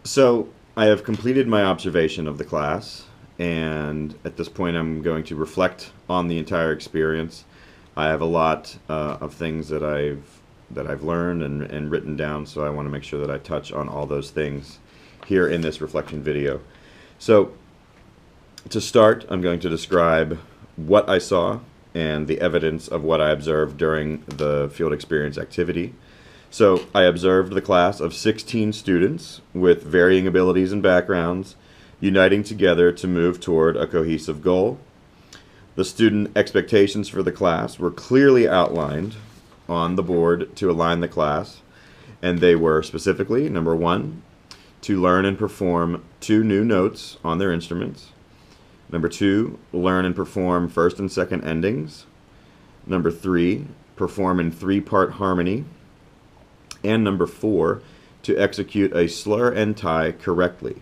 So I have completed my observation of the class, and at this point, I'm going to reflect on the entire experience. I have a lot of things that I've learned and written down, so I want to make sure that I touch on all those things here in this reflection video. So to start, I'm going to describe what I saw and the evidence of what I observed during the field experience activity. So I observed the class of 16 students with varying abilities and backgrounds uniting together to move toward a cohesive goal. The student expectations for the class were clearly outlined on the board to align the class, and they were specifically, number one, to learn and perform 2 new notes on their instruments. Number 2, learn and perform first and second endings. Number 3, perform in 3-part harmony. And number 4, to execute a slur and tie correctly.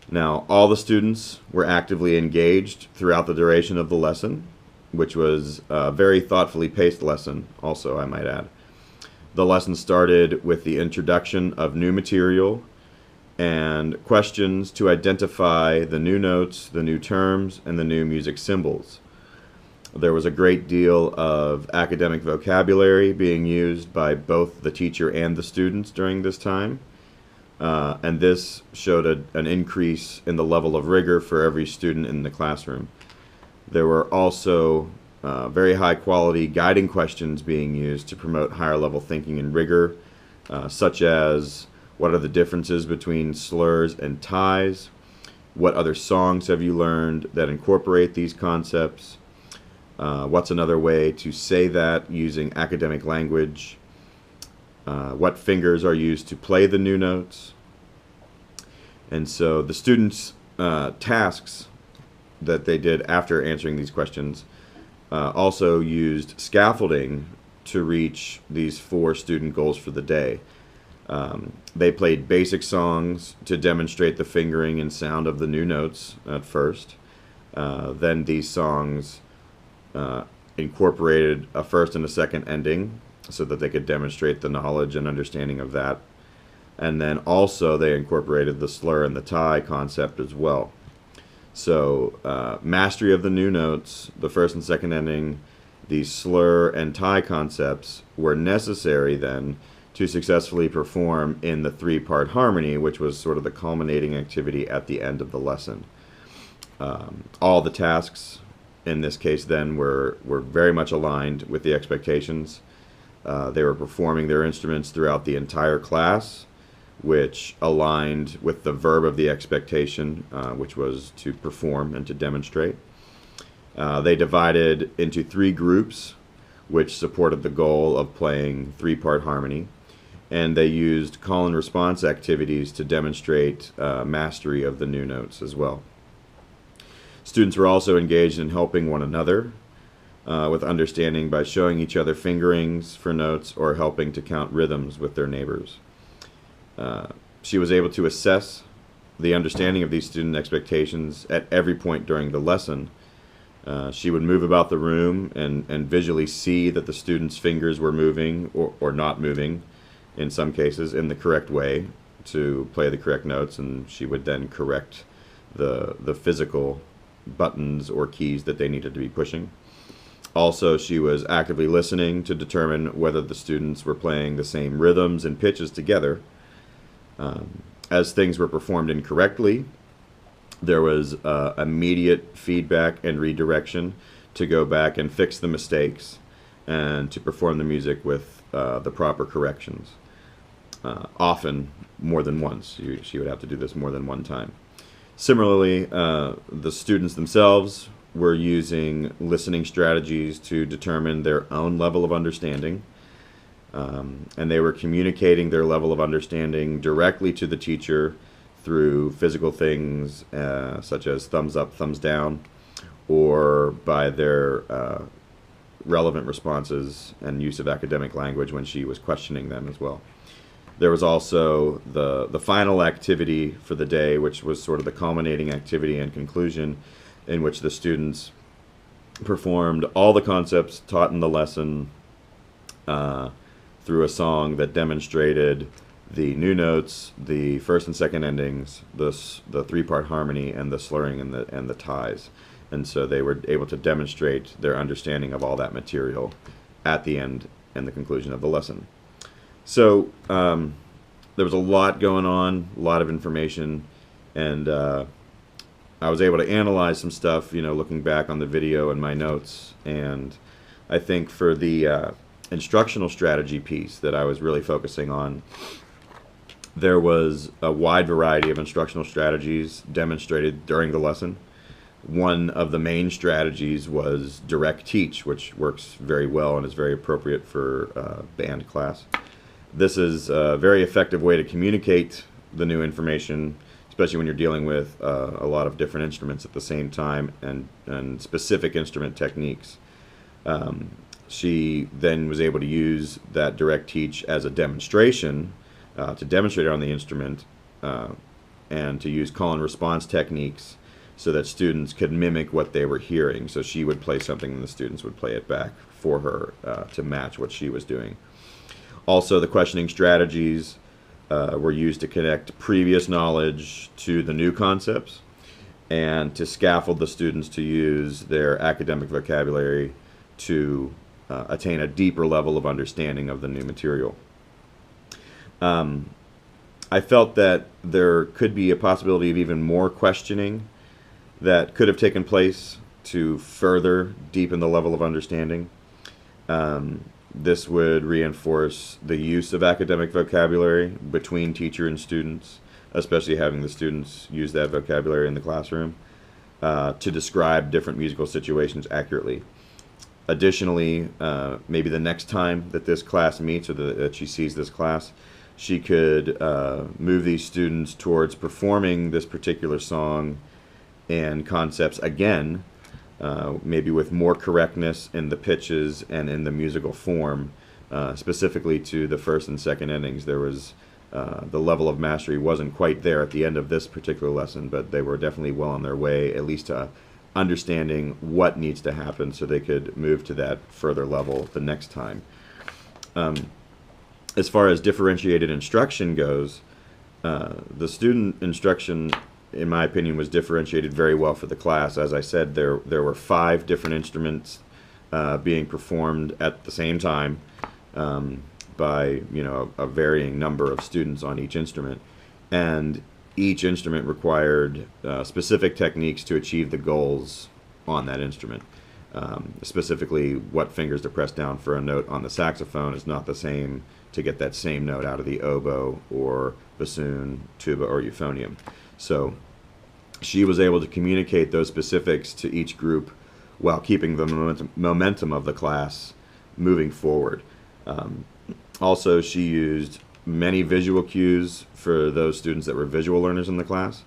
Now, all the students were actively engaged throughout the duration of the lesson, which was a very thoughtfully paced lesson, also, I might add. The lesson started with the introduction of new material and questions to identify the new notes, the new terms, and the new music symbols. There was a great deal of academic vocabulary being used by both the teacher and the students during this time, and this showed an increase in the level of rigor for every student in the classroom. There were also very high quality guiding questions being used to promote higher level thinking and rigor, such as what are the differences between slurs and ties? What other songs have you learned that incorporate these concepts? What's another way to say that using academic language? What fingers are used to play the new notes? And so the students' tasks that they did after answering these questions also used scaffolding to reach these 4 student goals for the day. They played basic songs to demonstrate the fingering and sound of the new notes at first. Then these songs incorporated a first and a second ending so that they could demonstrate the knowledge and understanding of that. And then also they incorporated the slur and the tie concept as well. So mastery of the new notes, the first and second ending, these slur and tie concepts were necessary then to successfully perform in the 3-part harmony, which was sort of the culminating activity at the end of the lesson. All the tasks in this case then were very much aligned with the expectations. They were performing their instruments throughout the entire class, which aligned with the verb of the expectation, which was to perform and to demonstrate. They divided into 3 groups, which supported the goal of playing 3-part harmony, and they used call and response activities to demonstrate mastery of the new notes as well. Students were also engaged in helping one another with understanding by showing each other fingerings for notes or helping to count rhythms with their neighbors. She was able to assess the understanding of these student expectations at every point during the lesson. She would move about the room and visually see that the students' fingers were moving or not moving, in some cases, in the correct way to play the correct notes, and she would then correct the physical buttons or keys that they needed to be pushing. Also, she was actively listening to determine whether the students were playing the same rhythms and pitches together. As things were performed incorrectly, there was immediate feedback and redirection to go back and fix the mistakes and to perform the music with the proper corrections. Often more than once. She would have to do this more than one time. Similarly, the students themselves were using listening strategies to determine their own level of understanding. And they were communicating their level of understanding directly to the teacher through physical things such as thumbs up, thumbs down, or by their relevant responses and use of academic language when she was questioning them as well. There was also the final activity for the day, which was sort of the culminating activity and conclusion, in which the students performed all the concepts taught in the lesson through a song that demonstrated the new notes, the first and second endings, the three-part harmony, and the slurring and the ties. And so they were able to demonstrate their understanding of all that material at the end and the conclusion of the lesson. So there was a lot going on, a lot of information, and I was able to analyze some stuff, looking back on the video and my notes. And I think for the instructional strategy piece that I was really focusing on, there was a wide variety of instructional strategies demonstrated during the lesson. One of the main strategies was direct teach, which works very well and is very appropriate for band class. This is a very effective way to communicate the new information, especially when you're dealing with a lot of different instruments at the same time and specific instrument techniques. She then was able to use that direct teach as a demonstration to demonstrate it on the instrument and to use call and response techniques so that students could mimic what they were hearing. So she would play something and the students would play it back for her to match what she was doing. Also, the questioning strategies were used to connect previous knowledge to the new concepts and to scaffold the students to use their academic vocabulary to attain a deeper level of understanding of the new material. I felt that there could be a possibility of even more questioning that could have taken place to further deepen the level of understanding. This would reinforce the use of academic vocabulary between teacher and students, especially having the students use that vocabulary in the classroom to describe different musical situations accurately. Additionally, maybe the next time that this class meets or that she sees this class, she could move these students towards performing this particular song and concepts again, maybe with more correctness in the pitches and in the musical form, specifically to the first and second endings. There was the level of mastery wasn't quite there at the end of this particular lesson, but they were definitely well on their way, at least to understanding what needs to happen so they could move to that further level the next time. As far as differentiated instruction goes, the student instruction, in my opinion, was differentiated very well for the class. As I said, there were 5 different instruments being performed at the same time by a varying number of students on each instrument, and each instrument required specific techniques to achieve the goals on that instrument. Specifically, what fingers to press down for a note on the saxophone is not the same to get that same note out of the oboe or bassoon, tuba, or euphonium. So she was able to communicate those specifics to each group while keeping the momentum of the class moving forward. Also, she used many visual cues for those students that were visual learners in the class,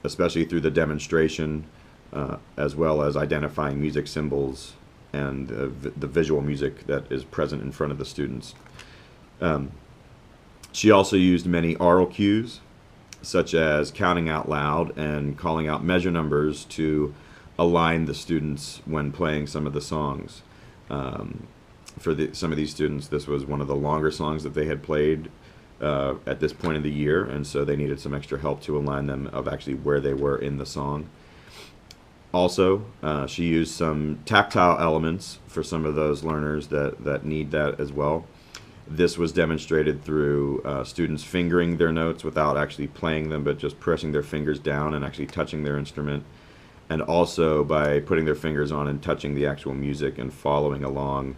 especially through the demonstration, as well as identifying music symbols and the visual music that is present in front of the students. She also used many oral cues, such as counting out loud and calling out measure numbers to align the students when playing some of the songs. For some of these students, this was one of the longer songs that they had played at this point of the year, and so they needed some extra help to align them of actually where they were in the song. Also, she used some tactile elements for some of those learners that need that as well. This was demonstrated through students fingering their notes without actually playing them, but just pressing their fingers down and actually touching their instrument, and also by putting their fingers on and touching the actual music and following along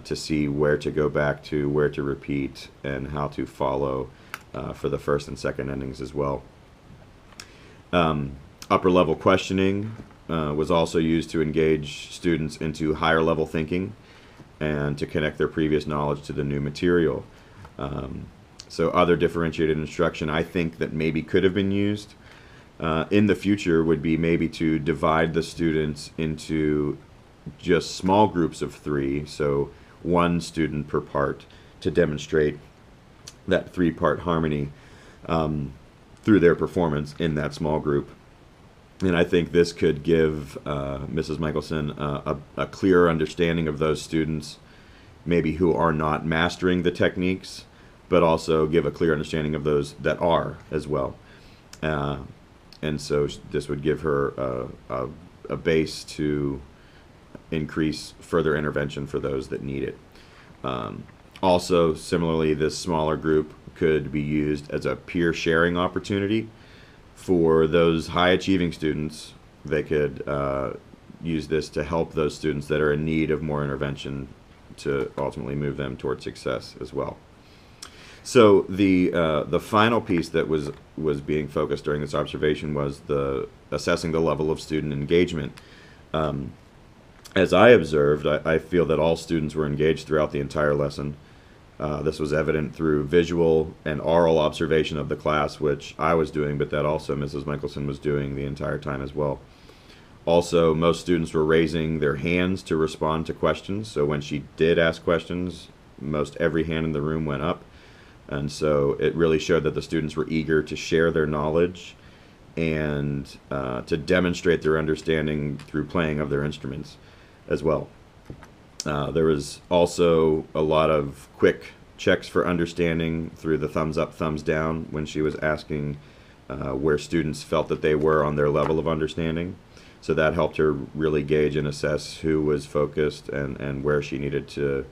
to see where to go back to, where to repeat, and how to follow for the first and second endings as well. Upper level questioning was also used to engage students into higher level thinking and to connect their previous knowledge to the new material. So other differentiated instruction I think that maybe could have been used in the future would be maybe to divide the students into just small groups of 3, so 1 student per part, to demonstrate that 3-part harmony through their performance in that small group. And I think this could give Mrs. Michelson a clearer understanding of those students, maybe who are not mastering the techniques, but also give a clear understanding of those that are as well. Uh, and so this would give her a base to increase further intervention for those that need it. Also, similarly, this smaller group could be used as a peer sharing opportunity for those high achieving students. They could use this to help those students that are in need of more intervention to ultimately move them toward success as well. So the final piece that was being focused during this observation was the assessing the level of student engagement. As I observed, I feel that all students were engaged throughout the entire lesson. This was evident through visual and oral observation of the class, which I was doing, but that also Mrs. Michelson was doing the entire time as well. Also, most students were raising their hands to respond to questions. So when she did ask questions, most every hand in the room went up. And so it really showed that the students were eager to share their knowledge and to demonstrate their understanding through playing of their instruments as well. There was also a lot of quick checks for understanding through the thumbs up, thumbs down when she was asking where students felt that they were on their level of understanding. So that helped her really gauge and assess who was focused and where she needed to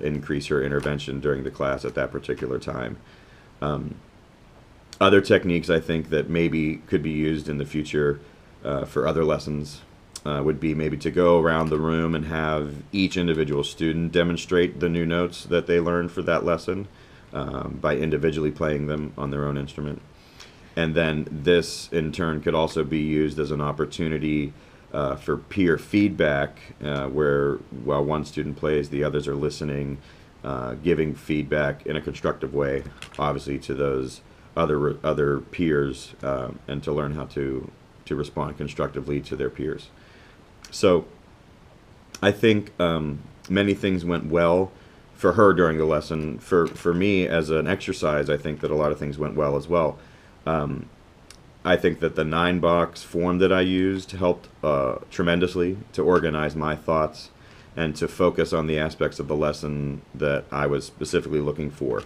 increase her intervention during the class at that particular time. Other techniques I think that maybe could be used in the future for other lessons would be maybe to go around the room and have each individual student demonstrate the new notes that they learned for that lesson by individually playing them on their own instrument. And then this, in turn, could also be used as an opportunity for peer feedback, where while one student plays, the others are listening, giving feedback in a constructive way, obviously, to those other peers, and to learn how to respond constructively to their peers. So I think many things went well for her during the lesson. For me, as an exercise, I think that a lot of things went well as well. I think that the 9-box form that I used helped tremendously to organize my thoughts and to focus on the aspects of the lesson that I was specifically looking for.